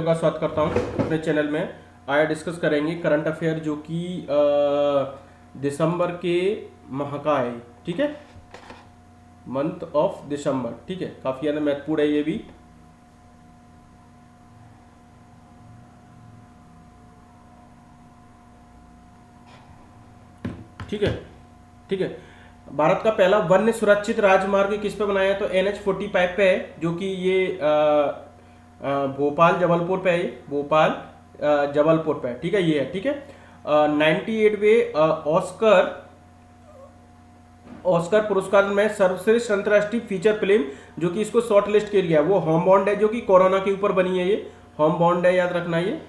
का स्वागत करता हूं अपने चैनल में। आया डिस्कस करेंगे करंट अफेयर जो कि दिसंबर के माह का है, ठीक है, मंथ ऑफ दिसंबर, ठीक है, काफी ज्यादा महत्वपूर्ण है ये भी। ठीक है, ठीक है। भारत का पहला वन्य सुरक्षित राजमार्ग किस पे बनाया है? तो NH-45 पे है, जो कि ये भोपाल जबलपुर पे है, भोपाल जबलपुर पे है, ठीक है, ये है, ठीक है। 98वे ऑस्कर ऑस्कर पुरस्कार में सर्वश्रेष्ठ अंतर्राष्ट्रीय फीचर फिल्म जो कि इसको शॉर्ट लिस्ट किया गया वो होम बॉन्ड है, जो कि कोरोना के ऊपर बनी है। ये होम बॉन्ड है, याद रखना, ये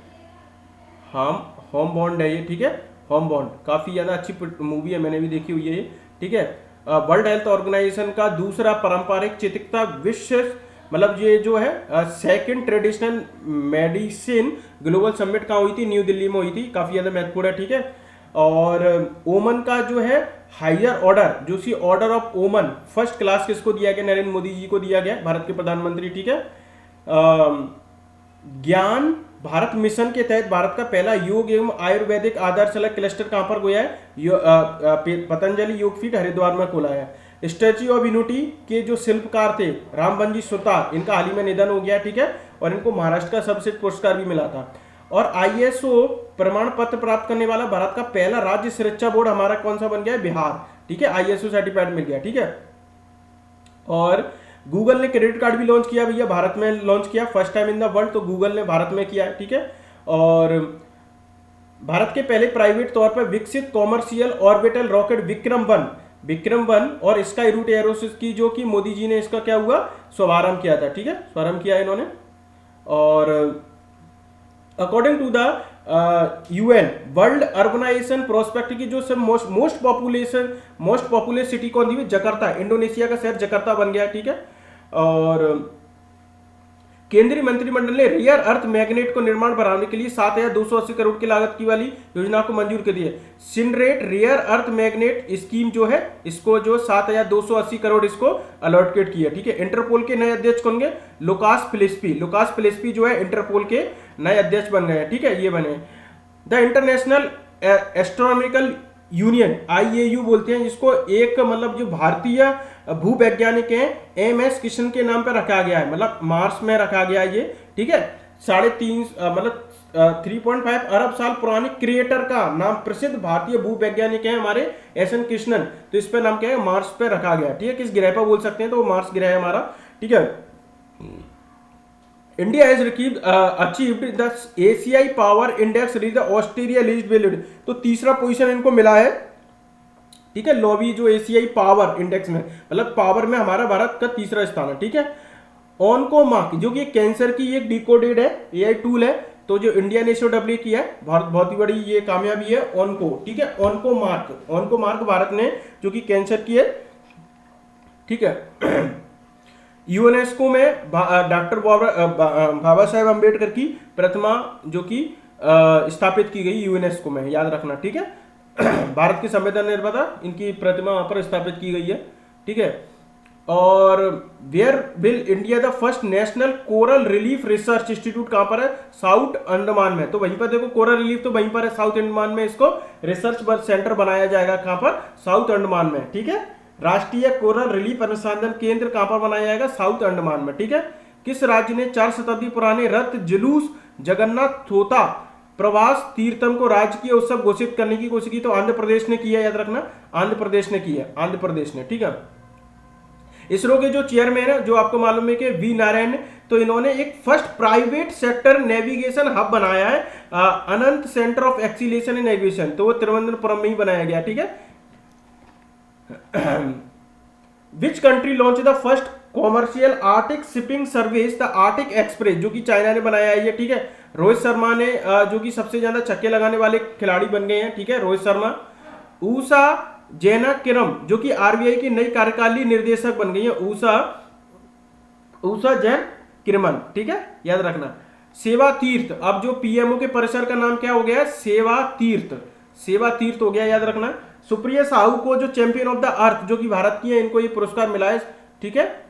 होम बॉन्ड है ये, ठीक है। होम बॉन्ड काफी ज्यादा अच्छी मूवी है, मैंने भी देखी हुई है ये, ठीक है। वर्ल्ड हेल्थ ऑर्गेनाइजेशन का दूसरा पारंपरिक चिकित्सा विश्व मतलब ये जो है second traditional medicine global summit कहाँ हुई थी? न्यू दिल्ली में हुई थी, काफी ज्यादा महत्वपूर्ण है, ठीक है। और ओमन का जो है हायर ऑर्डर, जो सी ऑर्डर ऑफ ओमन फर्स्ट क्लास किसको दिया गया? नरेंद्र मोदी जी को दिया गया, भारत के प्रधानमंत्री, ठीक है। ज्ञान भारत मिशन के तहत भारत का पहला योग एवं आयुर्वेदिक आधारशिला क्लस्टर कहां पर गया है? पतंजलि योगपीठ हरिद्वार में खोला है। स्टैच्यू ऑफ यूनिटी के जो शिल्पकार थे रामबंजी सुतार, इनका हाल ही में निधन हो गया, ठीक है, और इनको महाराष्ट्र का सर्वश्रेष्ठ पुरस्कार भी मिला था। और ISO प्रमाण पत्र प्राप्त करने वाला भारत का पहला राज्य शिक्षा बोर्ड हमारा कौन सा बन गया है? बिहार, ठीक है, ISO सर्टिफाइड मिल गया, ठीक है। और गूगल ने क्रेडिट कार्ड भी लॉन्च किया भैया, भारत में लॉन्च किया, first time in the world, तो गूगल ने भारत में किया है, ठीक है। और भारत के पहले प्राइवेट तौर पर विकसित कॉमर्शियल ऑर्बिटल रॉकेट विक्रम 1 और स्काई रूट एरोसिस की, जो कि मोदी जी ने इसका क्या हुआ? शुभारंभ किया था, ठीक है, शुभारंभ किया इन्होंने। और according to the UN world urbanisation prospect की जो सब मोस्ट पॉपुलर सिटी कौन थी? जकार्ता, इंडोनेशिया का शहर जकार्ता बन गया, ठीक है। और केंद्रीय मंत्रिमंडल ने रियर अर्थ मैग्नेट को निर्माण बढ़ाने के लिए 7,280 करोड़ की लागत की वाली योजना को मंजूर कर दी है। सिनरेट रियर अर्थ मैग्नेट स्कीम जो है, इसको जो 7,280 करोड़ इसको अलॉटकेट किया, ठीक है। इंटरपोल के नए अध्यक्ष कौन गए? लुकास फिलिप्पी जो है इंटरपोल के नए अध्यक्ष बन गए, ठीक है, ये बने। The international astronomical union IAU बोलते हैं जिसको, एक मतलब जो भारतीय भूवैज्ञानिक हैं MS कृष्ण के नाम पर रखा गया है, मतलब मार्स में रखा गया है ये, ठीक है। 3.5 मतलब 3.5 अरब साल पुराने क्रिएटर का नाम प्रसिद्ध भारतीय भूवैज्ञानिक है हमारे SN कृष्णन, तो इस पे नाम क्या है? मार्स पे रखा गया, ठीक है। किस ग्रह पर बोल सकते हैं? तो मार्स ग्रह है हमारा, ठीक है। इंडिया हैज अचीव्ड द एशियाई power index reach the Australia least valued, तो तीसरा पोजीशन इनको मिला है, ठीक है। लॉबी जो एशियाई पावर इंडेक्स में, मतलब पावर में हमारा भारत का तीसरा स्थान है, ठीक है। ऑनकोमार्क जो कि कैंसर की एक डिकोडेड है AI टूल है, तो जो इंडिया ने इसको डेवलप किया है, बहुत ही बड़ी ये कामयाबी है ऑनको, ठीक है। ऑनकोमार्क भारत ने जो कि कैंसर की है, ठीक है। यूनेस्को में डॉक्टर बाबा साहेब अम्बेडकर की प्रतिमा जो कि स्थापित की गई यूनेस्को में, याद रखना, ठीक है। भारत की संविधान निर्माता इनकी प्रतिमा वहां पर स्थापित की गई है, ठीक है। और where will India the first national coral relief research institute कहां पर है? साउथ अंडमान में, तो वहीं पर देखो कोरल रिलीफ तो वहीं पर है, साउथ अंडमान में इसको रिसर्च सेंटर बनाया जाएगा, कहां पर? साउथ अंडमान में, ठीक है। राष्ट्रीय कोरल रिलीफ अनुसंधान केंद्र कहां पर बनाया जाएगा? साउथ अंडमान में, ठीक है। किस राज्य ने 4 शताब्दी पुराने रथ जुलूस जगन्नाथ थोता प्रवास तीर्थम को राजकीय उत्सव घोषित करने की कोशिश की? तो आंध्र प्रदेश ने किया, याद रखना, आंध्र प्रदेश ने किया, आंध्र प्रदेश ने, ठीक है। इसरो के जो चेयरमैन है, जो आपको मालूम है कि V नारायण, तो इन्होंने एक first private sector navigation hub बनाया है, Ananth centre of acceleration in navigation, तो वो तिरुवनंतपुरम में ही बनाया गया, ठीक है। Which country launch the first commercial arctic shipping service the arctic express, जो कि चाइना ने बनाया है ये, ठीक है। रोहित शर्मा ने जो कि सबसे ज्यादा छक्के लगाने वाले खिलाड़ी बन गए हैं, ठीक है, रोहित शर्मा। ऊषा जैना किरम जो कि RBI की नई कार्यकारिणी निर्देशक बन गई है, ऊषा जैन किरमन, ठीक है, याद रखना। सेवा तीर्थ, अब जो PMO के परिसर का नाम क्या हो गया? सेवा तीर्थ हो गया, याद रखना। सुप्रिया साहू को जो चैंपियन ऑफ द अर्थ जो कि भारत की है, इनको ये पुरस्कार मिला है, ठीक है,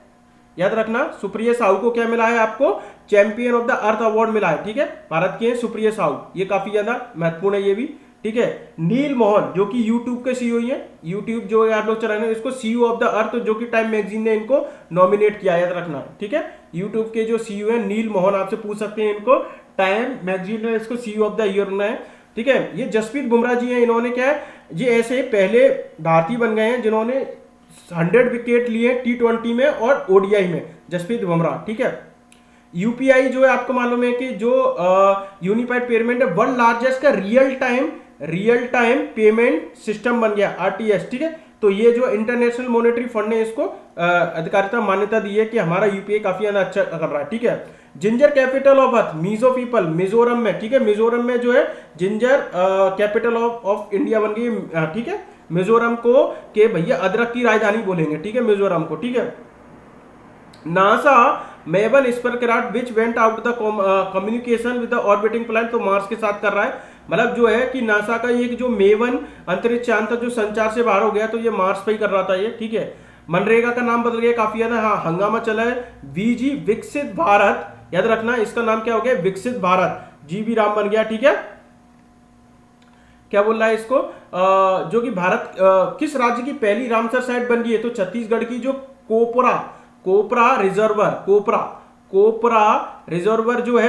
याद रखना। सुप्रिया साहू को क्या मिला है? आपको champion of the earth award मिला है, ठीक है, भारत के सुप्रिया साहू, ये काफी ज्यादा महत्वपूर्ण है ये भी, ठीक है। नील मोहन जो कि यूट्यूब के सीईओ है, यूट्यूब जो आप लोग चला रहे हैं इसको सीईओ ऑफ द अर्थ, जो कि टाइम मैगजीन ने इनको नॉमिनेट किया, याद रखना, ठीक है। यूट्यूब के जो सीईओ है नील मोहन, आपसे पूछ सकते हैं इनको, टाइम मैगजीन ने इसको सीईओ ऑफ द ईयर बनाया है, ठीक है। ये जसप्रीत बुमराह जी हैं, इन्होंने क्या है, ये ऐसे पहले भारतीय बन गए हैं जिन्होंने 100 विकेट लिए T20 में और ओडीआई में, जसप्रीत बुमराह, ठीक है। यूपीआई जो है आपको मालूम है कि जो यूनिफाइड पेमेंट है, वर्ल्ड लार्जेस्ट का रियल टाइम पेमेंट सिस्टम बन गया, आरटीएस, ठीक है। तो ये जो इंटरनेशनल मॉनेटरी फंड ने इसको अधिकारिता मान्यता दी है कि हमारा यूपीआई काफी ज्यादा अच्छा कर रहा है, ठीक है। Ginger capital of earth, Mizo people, Mizoram में, ठीक है, मिजोरम में जो है जिंजर कैपिटल ऑफ इंडिया बन गई, ठीक है। मिजोरम को के भैया अदरक की राजधानी बोलेंगे, ठीक है, मिजोरम को, ठीक है। NASA मेबल spacecraft which went out the communication with the orbiting plan, तो मार्स के साथ कर रहा है, मतलब जो है कि नासा का एक जो मेवन अंतरिक्ष यान था जो संचार से बाहर हो गया, तो ये मार्स पे ही कर रहा था ये, ठीक है। मनरेगा का नाम बदल गया, काफी ज्यादा हाँ हंगामा चला है। वीजी विकसित भारत, याद रखना इसका नाम क्या हो गया, विकसित भारत, जीवी राम बन गया, ठीक है। क्या बोल रहा है इसको, जो कि भारत किस राज्य की पहली रामसर साइट बन गई है, तो छत्तीसगढ़ की जो कोपरा रिजर्वर जो है,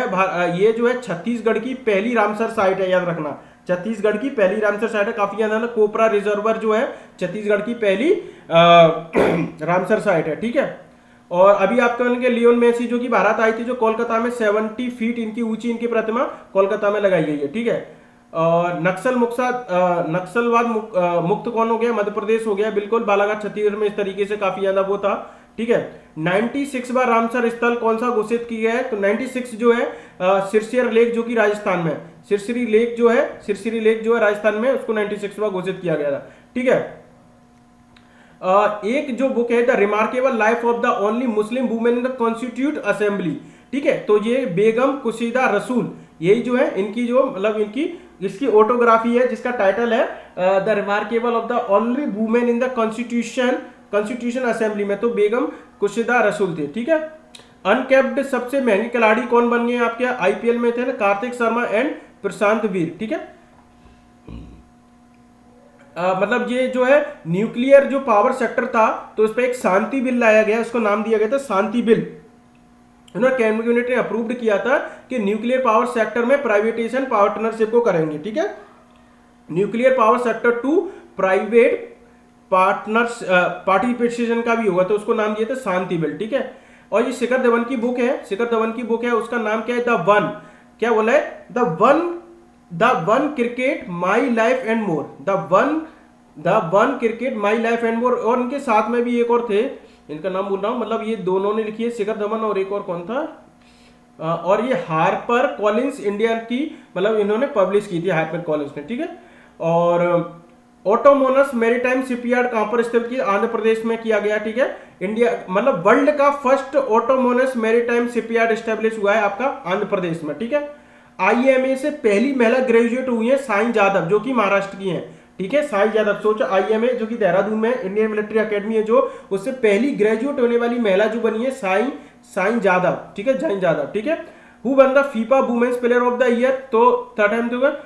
ये जो है छत्तीसगढ़ की पहली रामसर साइट है, याद रखना, छत्तीसगढ़ की पहली रामसर साइट है, काफी ज्यादा, कोपरा रिजर्वर जो है छत्तीसगढ़ की पहली रामसर साइट है, ठीक है। और अभी आपके के लियोन मेसी जो कि भारत आई थी, जो कोलकाता में 70 फीट इनकी ऊंची इनकी प्रतिमा कोलकाता में लगाई गई है, ठीक है। और नक्सलवाद मुक्त कौन हो गया, मध्य प्रदेश हो गया, बिल्कुल, बालाघाट छत्तीसगढ़ में इस तरीके से काफी ज्यादा वो था, ठीक है। 96 बार रामसर स्थल कौन सा घोषित किया है, तो 96 जो है सिरसियर लेक जो कि राजस्थान में, सिरसिरी लेक जो है राजस्थान में, उसको 96 बार घोषित किया गया था, ठीक है। एक जो बुक है the remarkable life of the only Muslim women in the constitute assembly, ठीक है, तो ये बेगम कुशीदा रसूल, यही जो है इनकी जो मतलब इसकी ऑटोग्राफी है, जिसका टाइटल है the remarkable of the only women in the constitution assembly में, तो बेगम कुशीदा रसूल थे, ठीक है। अनकैप्ड सबसे महंगे खिलाड़ी कौन बन गए आपके आईपीएल में थे ना, कार्तिक शर्मा एंड प्रशांत वीर, ठीक है। मतलब ये जो है न्यूक्लियर जो पावर सेक्टर था, तो उस पर एक शांति बिल लाया गया, उसको नाम दिया गया था शांति बिल, उन्होंने कैबिनेट ने अप्रूव्ड किया था कि न्यूक्लियर पावर सेक्टर में प्राइवेटाइजेशन पार्टनरशिप को करेंगे, ठीक है। Nuclear power sector to private participation का भी होगा, तो उसको नाम दिया था शांति बिल, ठीक है। और ये शिखर धवन की बुक है, उसका नाम क्या है, द वन, क्या बोला है, the one cricket my life and more, the one cricket my life and more. और इनके साथ में भी एक और थे, इनका नाम बोल रहा हूं, मतलब ये दोनों ने लिखी है, शिखर धवन और एक और कौन था, और ये हार्पर कॉलिंस इंडिया की, मतलब इन्होंने पब्लिश की थी हार्पर कॉलिंस ने, ठीक है। और ऑटोमोनस मैरीटाइम शिपयार्ड कहां पर स्थित की, आंध्र प्रदेश में किया गया, ठीक है। इंडिया मतलब वर्ल्ड का फर्स्ट ऑटोमोनस मैरीटाइम शिपयार्ड एस्टेब्लिश हुआ है आपका आंध्र प्रदेश में, ठीक है। आईएमए से पहली महिला ग्रेजुएट हुई है साईं जादव, जो कि महाराष्ट्र की हैं, ठीक है। साईं जादव, सोचो आईएमए जो कि देहरादून में इंडियन मिलिट्री एकेडमी है, जो उससे पहली ग्रेजुएट होने वाली महिला जो बनी है साईं जादव, ठीक है, जैन जादव, ठीक है। Who won the FIFA women's player of the year, तो थर्ड टाइम होगा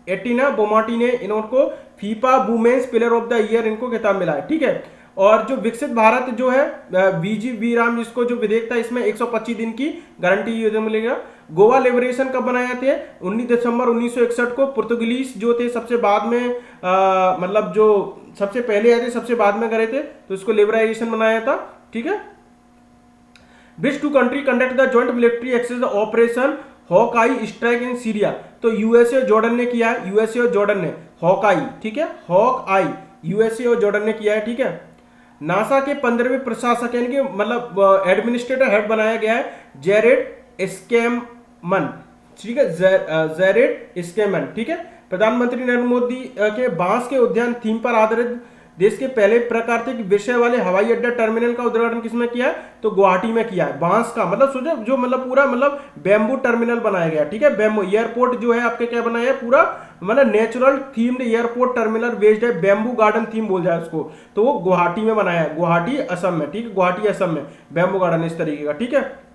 एटिना बोमाटी ने इनको FIFA women's player of the year इनको खिताब मिला है, ठीक है। और जो विकसित भारत जो है वीजी राम, जिसको जो विधेयक था, इसमें 125 दिन की गारंटी मिलेगा। गोवा लिबरेशन कब बनाया थे, 19 दिसंबर 1961 को। पुर्तगालीस जो थे सबसे बाद में मतलब जो सबसे पहले आए थे, सबसे बाद में करे थे, तो इसको लिबराइजेशन बनाया था, ठीक है। Which two country conduct the joint military exercise operation hawkeye strike in Syria, तो यूएसए और जॉर्डन ने किया है, यूएसए और जॉर्डन ने हॉकआई, ठीक है, हॉकआई यूएसए और जॉर्डन ने किया है, ठीक है। नासा के 15वें प्रशासक यानी कि मतलब एडमिनिस्ट्रेटर हेड बनाया गया है जेरेड स्कैमन, ठीक है, जेरेड स्कैमन, ठीक है। प्रधानमंत्री नरेंद्र मोदी के बांस के उद्यान थीम पर आधारित देश के पहले प्राकृतिक विषय वाले हवाई अड्डा टर्मिनल का उद्घाटन किसमें किया है, तो गुवाहाटी में किया है। बांस का मतलब सोचो जो मतलब पूरा मतलब बैम्बू टर्मिनल बनाया गया, ठीक है। बैम्बू एयरपोर्ट जो है आपके क्या बनाया है, पूरा मतलब natural themed airport terminal based है, बैम्बू गार्डन थीम बोल जाए उसको, तो वो गुवाहाटी में बनाया है, गुवाहाटी असम में, ठीक है, गुवाहाटी असम में बैम्बू गार्डन इस तरीके का, ठीक है।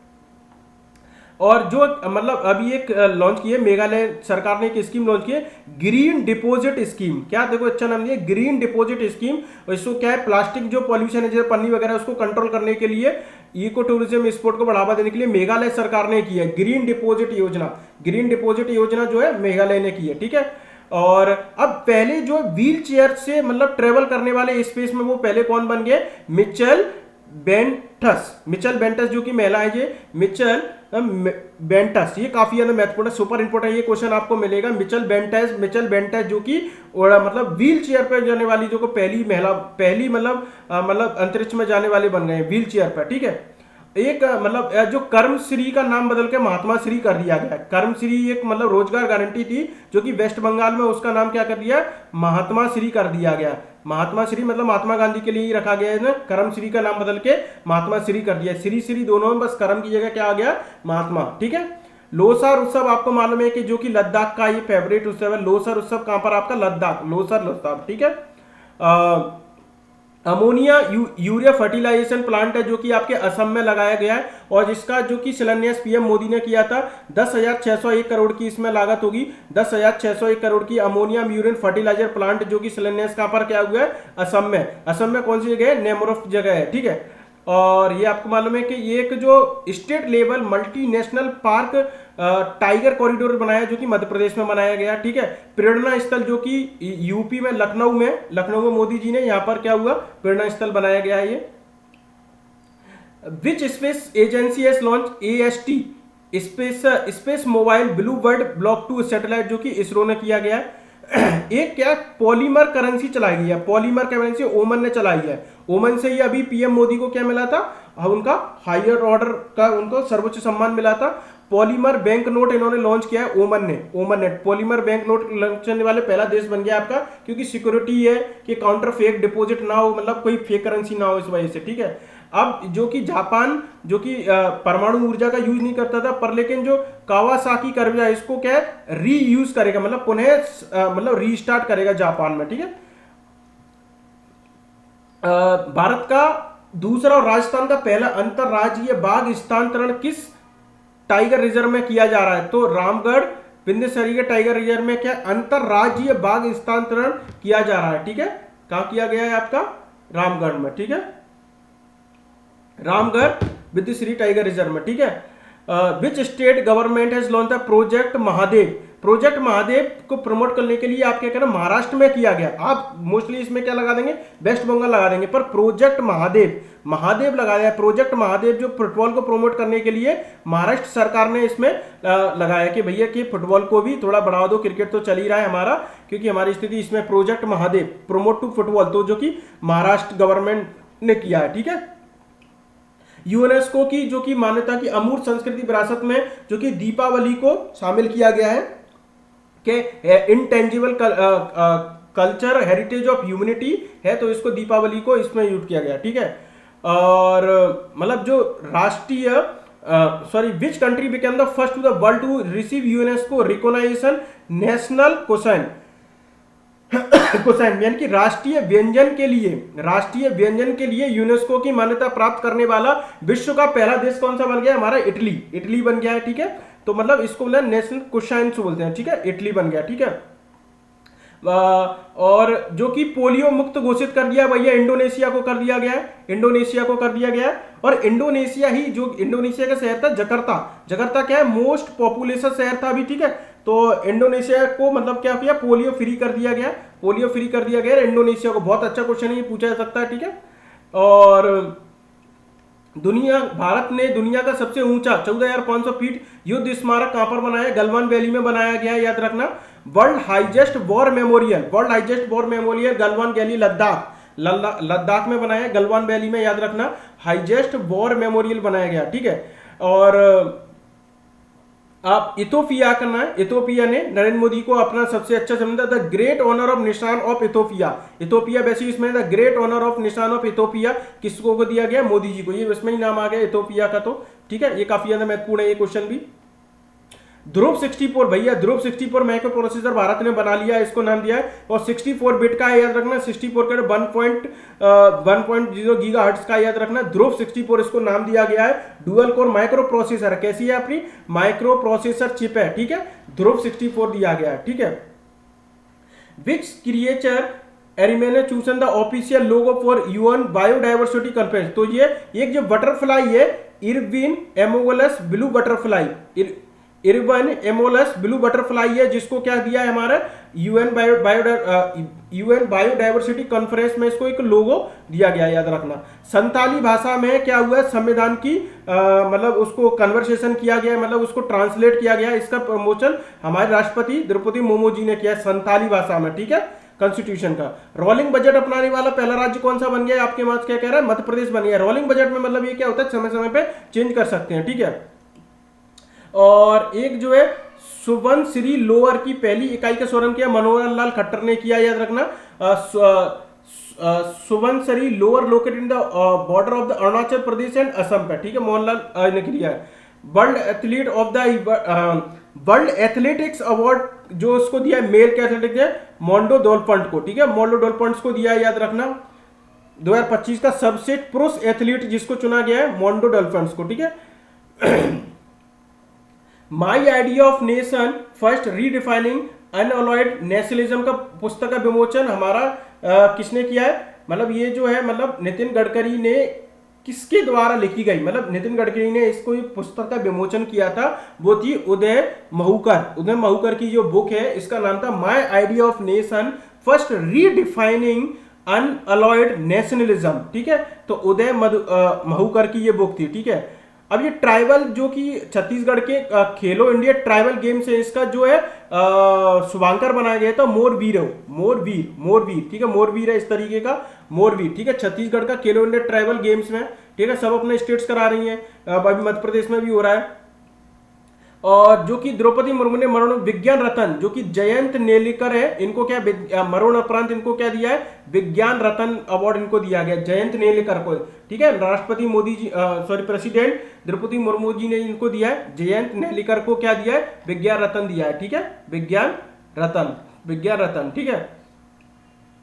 और जो मतलब अभी एक लॉन्च की है मेघालय सरकार ने, एक स्कीम लॉन्च की है ग्रीन डिपॉजिट स्कीम। क्या देखो अच्छा नाम दिया, ग्रीन डिपॉजिट स्कीम। और इसको क्या है, प्लास्टिक जो पॉल्यूशन है जैसे पन्नी वगैरह उसको कंट्रोल करने के लिए, इको टूरिज्म स्पोर्ट को बढ़ावा देने के लिए मेघालय सरकार ने की है ग्रीन डिपॉजिट योजना। ग्रीन डिपॉजिट योजना जो है मेघालय ने की है, ठीक है। और अब पहले जो व्हील चेयर से मतलब ट्रेवल करने वाले स्पेस में वो पहले कौन बन गए, मिचेल बेंटस। मिचेल बेंटस जो कि महिला है, ये मिचेल बेंटस, ये काफी ज्यादा महत्वपूर्ण है, सुपर इंपोर्टेंट, ये क्वेश्चन आपको मिलेगा। मिचेल बेंटस जो कि मतलब व्हील चेयर पर जाने वाली जो को पहली महिला, पहली मतलब अंतरिक्ष में जाने वाले बन गए हैं व्हील चेयर पर, ठीक है। एक मतलब जो कर्मश्री का नाम बदल के महात्मा श्री कर दिया गया। कर्मश्री एक मतलब रोजगार गारंटी थी जो कि वेस्ट बंगाल में, उसका नाम क्या कर दिया, महात्मा श्री कर दिया गया। महात्मा श्री मतलब महात्मा गांधी के लिए ही रखा गया है ना, कर्मश्री का नाम बदल के महात्मा श्री कर दिया। श्री श्री दोनों में बस कर्म की जगह क्या आ गया, महात्मा, ठीक है। लोसर उत्सव आपको मालूम है कि जो कि लद्दाख का ये फेवरेट उत्सव है। लोसर उत्सव कहां पर आपका, लद्दाख, लोसर उत्सव, ठीक है। अमोनिया यूरिया फर्टिलाइजेशन प्लांट है जो कि आपके असम में लगाया गया है, और जिसका जो कि शिलान्यास पीएम मोदी ने किया था। 10,601 करोड़ की इसमें लागत होगी, 10,601 करोड़ की अमोनिया यूरिन फर्टिलाइजर प्लांट जो कि शिलान्यास कहां पर क्या हुआ है, असम में। असम में कौन सी जगह है, नेमोरफ जगह है, ठीक है। और ये आपको मालूम है कि ये एक जो state level multinational park tiger corridor बनाया जो कि मध्य प्रदेश में बनाया गया, ठीक है। प्रेरणा स्थल जो कि यूपी में, लखनऊ में मोदी जी ने यहाँ पर क्या हुआ, प्रेरणा स्थल बनाया गया है ये। Which space agency has launch AST space mobile blue bird block 2 satellite जो कि इसरो ने किया गया है। एक क्या पॉलीमर करेंसी चलाई गई है, पॉलीमर करेंसी ओमन ने चलाई है। ओमन से ही अभी पीएम मोदी को क्या मिला था, उनका हायर ऑर्डर का उनको सर्वोच्च सम्मान मिला था। पॉलीमर बैंक नोट इन्होंने लॉन्च किया है ओमन ने पॉलीमर बैंक नोट लॉन्च करने वाले पहला देश बन गया आपका, क्योंकि सिक्योरिटी है कि काउंटर फेक डिपॉजिट ना हो, मतलब कोई फेक करेंसी ना हो, इस वजह से, ठीक है। अब जो कि जापान जो कि परमाणु ऊर्जा का यूज नहीं करता था, पर लेकिन जो कावासाकी कर्जा इसको क्या है रीयूज करेगा, मतलब पुनः मतलब रीस्टार्ट करेगा जापान में, ठीक है। भारत का दूसरा और राजस्थान का पहला अंतरराज्यीय बाघ स्थानांतरण किस टाइगर रिजर्व में किया जा रहा है, तो रामगढ़ विंध्यसरी के टाइगर रिजर्व में क्या अंतरराज्यीय बाघ स्थानांतरण किया जा रहा है, ठीक है। कहां किया गया है आपका, रामगढ़ में, ठीक है, रामगढ़ विद्युश्री टाइगर रिजर्व में, ठीक है। Which state government has launch the project Mahadev. Project Mahadev को प्रमोट करने के लिए आप क्या करें, महाराष्ट्र में किया गया। आप मोस्टली इसमें क्या लगा देंगे, वेस्ट बंगाल लगा देंगे, पर प्रोजेक्ट महादेव लगाया है। प्रोजेक्ट महादेव जो फुटबॉल को प्रमोट करने के लिए महाराष्ट्र सरकार ने इसमें लगाया कि भैया कि फुटबॉल को भी थोड़ा बढ़ावा दो, क्रिकेट तो चल ही रहा है हमारा, क्योंकि हमारी स्थिति इसमें project Mahadev promote to football, तो जो कि महाराष्ट्र गवर्नमेंट ने किया है, ठीक है। यूनेस्को की जो कि मान्यता की अमूर्त संस्कृति विरासत में जो कि दीपावली को शामिल किया गया है कि intangible culture heritage of humanity है, तो इसको दीपावली को इसमें यूज किया गया, ठीक है। और मतलब जो राष्ट्रीय which country became the first to the world to receive UNESCO recognition national cuisine, यानी कि राष्ट्रीय व्यंजन के लिए यूनेस्को की मान्यता प्राप्त करने वाला विश्व का पहला देश कौन सा बन गया, हमारा इटली बन गया है, ठीक है। तो मतलब इसको बोला नेशनल कोसाइन बोलते हैं, ठीक है, इटली बन गया, ठीक है। और जो कि पोलियो मुक्त घोषित कर दिया भैया इंडोनेशिया को कर दिया गया है। और इंडोनेशिया का शहर था जकार्ता क्या है, मोस्ट पॉपुलेशन शहर था अभी, ठीक है। तो इंडोनेशिया को मतलब क्या किया, पोलियो फ्री कर दिया गया इंडोनेशिया को। बहुत अच्छा क्वेश्चन ये पूछा जा सकता है, ठीक है। और भारत ने दुनिया का सबसे ऊंचा 14,500 फीट युद्ध स्मारक कहां पर बनाया है, गलवान वैली में बनाया गया है, याद रखना। World highest war memorial Galwan valley Ladakh में बनाया है, गलवान वैली में, याद रखना, हाईएस्ट वॉर मेमोरियल बनाया गया, ठीक है। और आप इथोपिया करना है, इथोपिया ने नरेंद्र मोदी को अपना सबसे अच्छा समझा, द ग्रेट ऑनर ऑफ निशान ऑफ इथोपिया वैसे इसमें द ग्रेट ऑनर ऑफ निशान ऑफ इथोपिया किसको को दिया गया, मोदी जी को, ये इसमें ही नाम आ गया इथोपिया का, तो ठीक है, ये काफी ज्यादा महत्वपूर्ण है ये क्वेश्चन भी। ध्रुव 64 भैया, ध्रुव 64 माइक्रो प्रोसेसर भारत ने बना लिया, इसको नाम दिया है। और 64 बिट का है, याद रखना, 64 का 1.0 गीगाहर्ट्ज का, याद रखना, ध्रुव 64 इसको नाम दिया गया है। डुअल कोर माइक्रो प्रोसेसर, कैसी है अपनी माइक्रो प्रोसेसर चिप है, ठीक है, ध्रुव 64 दिया गया है, ठीक है। विच क्रिएचर एरिमेने chosen the official logo for UN biodiversity conference, तो ये एक जो बटरफ्लाई है, इरविन एमोगलस ब्लू बटरफ्लाई, इरविन एमोगलस ब्लू बटरफ्लाई है, जिसको क्या दिया है हमारा यूएन बायोडाइवर्सिटी कॉन्फ्रेंस में इसको एक लोगो दिया गया, याद रखना। संताली भाषा में क्या हुआ है, संविधान की मतलब उसको कन्वर्सेशन किया गया, मतलब उसको ट्रांसलेट किया गया, इसका प्रमोशन हमारे राष्ट्रपति द्रौपदी मुर्मू जी ने किया संताली भाषा में, ठीक है, कॉन्स्टिट्यूशन का। रोलिंग बजट अपनाने वाला पहला राज्य कौन सा बन गया, आपके मार्क्स क्या कह रहा है, मध्य प्रदेश बन गया। रोलिंग बजट में मतलब ये क्या होता है, समय समय पे चेंज कर सकते हैं, ठीक है। और एक जो है सुबनसिरी लोअर की पहली इकाई का शुभारंभ किया मनोहर लाल खट्टर ने किया, याद रखना। Subansiri lower located in the border of the Arunachal Pradesh and Assam पे, ठीक है, मोहनलाल ने किया है। World athlete of the world athletics award जो उसको दिया है मेल के एथलेटिक्स है मोंडो डोलफंट को, ठीक है, मोंडो डोलफंट को दिया है, याद रखना। 2025 का सबसे पुरुष एथलीट जिसको चुना गया है मोंडो डोलफंट को, ठीक है। My idea of nation first redefining unalloyed nationalism का पुस्तक का विमोचन हमारा किसने किया है, मतलब ये जो है मतलब नितिन गडकरी ने किसके द्वारा लिखी गई, मतलब नितिन गडकरी ने इसको पुस्तक का विमोचन किया था, वो थी उदय महूकर। उदय महूकर की जो बुक है इसका नाम था my idea of nation first redefining unalloyed nationalism, ठीक है। तो उदय महूकर की ये बुक थी, ठीक है। अब ये ट्राइबल जो कि छत्तीसगढ़ के खेलो इंडिया ट्राइबल गेम्स है, इसका जो है शुभांकर बनाया गया था मोरवीर, ठीक है, मोरवीर है इस तरीके का मोरवीर, ठीक है, छत्तीसगढ़ का खेलो इंडिया ट्राइबल गेम्स में, ठीक है, सब अपने स्टेट्स करा रही हैं, अभी मध्य प्रदेश में भी हो रहा है। और जो कि द्रौपदी मुर्मू ने मरण विज्ञान रत्न, जो कि जयंत नेलिकर है, इनको क्या मरण उपरांत इनको क्या दिया है, विज्ञान रत्न अवार्ड इनको दिया गया जयंत नेलिकर को, ठीक है। राष्ट्रपति मोदी जी प्रेसिडेंट द्रौपदी मुर्मू जी ने इनको दिया है, जयंत नेलिकर को क्या दिया है, विज्ञान रत्न दिया है, ठीक है, विज्ञान रत्न, ठीक है।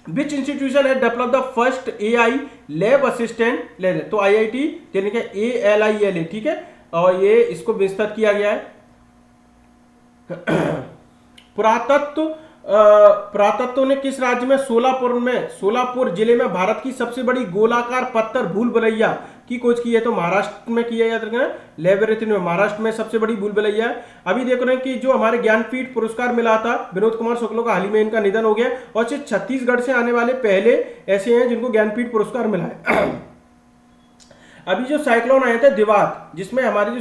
विच इंस्टीट्यूशन है develop the first AI lab assistant ले, तो IIT यानी कि ALILA, ठीक है, और ये इसको विस्तृत किया गया है। पुरातत्व ने किस राज्य में सोलापुर जिले में भारत की सबसे बड़ी गोलाकार पत्थर भूल भुलैया की खोज की है, तो महाराष्ट्र में किया, याद रखना, लेबोरेटरी में, महाराष्ट्र में सबसे बड़ी भूल भुलैया है। अभी देख रहे हैं कि जो हमारे ज्ञानपीठ पुरस्कार मिला था विनोद कुमार शुक्ला का, हाल ही में इनका निधन हो गया, और सिर्फ छत्तीसगढ़ से आने वाले पहले ऐसे हैं जिनको ज्ञानपीठ पुरस्कार मिला है। अभी जो साइक्लोन आया था दिवात, जिसमें हमारी जो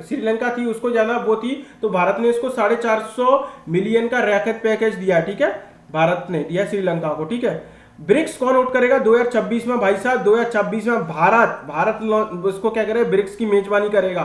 श्रीलंका थी उसको ज्यादा वो थी, तो भारत ने इसको 450 मिलियन का राहत पैकेज दिया, ठीक है, भारत ने दिया श्रीलंका को, ठीक है। ब्रिक्स कौन आउट करेगा 2026 में, भाई साहब 2026 में भारत उसको क्या करेगा, ब्रिक्स की मेजबानी करेगा,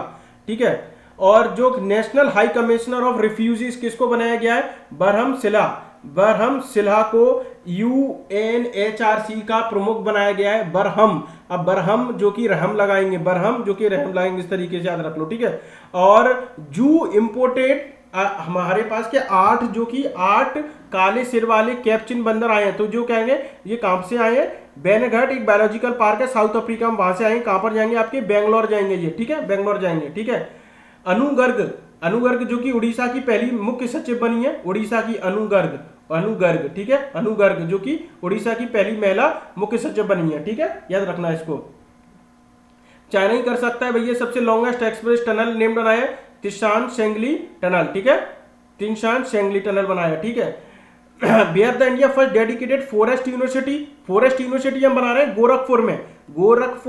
ठीक है। और जो national high commissioner of refugees किसको बनाया गया है, बरहम सिल्हा को UNHRC का प्रमुख बनाया गया है, बरहम। अब बरहम जो कि रहम लगाएंगे, इस तरीके से याद रख लो, ठीक है। और जू इंपोर्टेड हमारे पास के 8 काले सिर वाले कैप्चिन बंदर आए हैं, तो जो कहेंगे ये कहां से आए हैं, बेनघट एक बायोलॉजिकल पार्क है साउथ अफ्रीका में, वहां से आए, कहां पर जाएंगे, आपके बेंगलोर जाएंगे ये, ठीक है, बेंगलोर जाएंगे, ठीक है। अनुगर्ग जो कि उड़ीसा की पहली मुख्य सचिव बनी है, उड़ीसा की अनुगर्ग, ठीक है, अनुगर्ग जो कि उड़ीसा की पहली महिला मुख्य सचिव बनी है, ठीक है, याद रखना इसको। चाइना ही कर सकता है भैया सबसे लॉन्गेस्ट एक्सप्रेस टनल नेम बनाया है तिशान शेंगली टनल, ठीक है, तिशान शेंगली टनल बनाया, ठीक है। Bihar the India first dedicated forest university हम बना रहे हैं गोरखपुर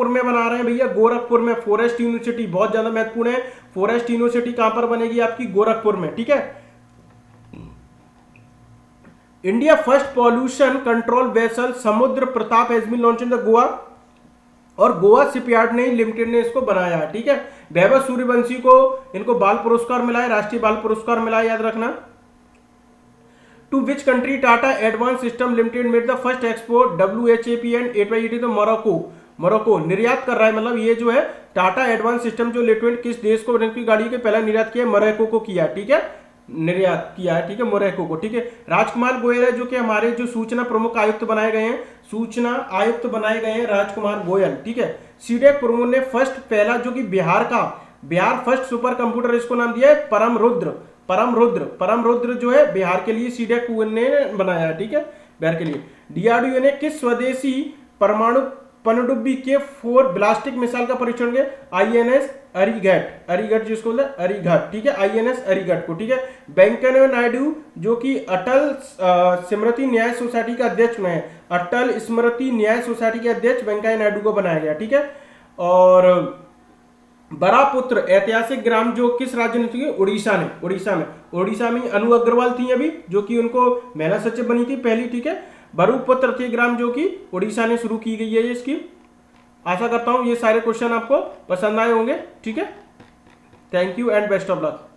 में बना रहे हैं भैया, गोरखपुर में फॉरेस्ट यूनिवर्सिटी बहुत ज्यादा महत्वपूर्ण है। फॉरेस्ट यूनिवर्सिटी कहां पर बनेगी, आपकी गोरखपुर में, ठीक है। India first pollution control vessel Samudra Pratap has been launch in the Goa, और गोवा शिपयार्ड ने लिमिटेड ने इसको बनाया है, ठीक है। वैभव सूर्यवंशी को इनको बाल पुरस्कार मिला है, राष्ट्रीय बाल पुरस्कार मिला है, याद रखना। To which country Tata advance system limited made the first export WHAP and 8x80, तो मोरक्को निर्यात कर रहा है, मतलब ये जो है टाटा एडवांस सिस्टम जो लेटवेंट किस देश को की गाड़ी के पहला निर्यात किया, मोरक्को को किया, ठीक है, निर्यात किया है, ठीक है, मोरक्को को, ठीक है। राजकुमार गोयल है जो कि हमारे जो सूचना प्रमुख आयुक्त बनाए गए हैं, सूचना आयुक्त बनाए गए हैं राजकुमार गोयल, ठीक है। सीडेक प्रमुख ने फर्स्ट पहला जो कि बिहार फर्स्ट सुपर कंप्यूटर, इसको नाम दिया है परम रुद्र जो है बिहार के लिए सीडेक ने बनाया है, ठीक है, बिहार के लिए। डीआरडीओ ने किस स्वदेशी परमाणु पनडुब्बी के 4 ब्लास्टिक मिसाइल का परीक्षण किया, आईएनएस अरिघट जिसको बोलते हैं अरिघट, ठीक है, आईएनएस अरिघट को, ठीक है। वेंकैया नायडू जो कि अटल स्मृति न्याय सोसाइटी का अध्यक्ष में है, अटल स्मृति न्याय सोसाइटी के अध्यक्ष वेंकैया नायडू को बनाया गया, ठीक है। और बरापुत्र ऐतिहासिक ग्राम जो किस राज्य ने थी, उड़ीसा में अनु अग्रवाल थी अभी जो कि उनको महिला सचिव बनी थी पहली, ठीक है। बरुपुत्र थी ग्राम जो कि उड़ीसा ने शुरू की गई है ये स्कीम। आशा करता हूं ये सारे क्वेश्चन आपको पसंद आए होंगे, ठीक है। Thank you and best of luck.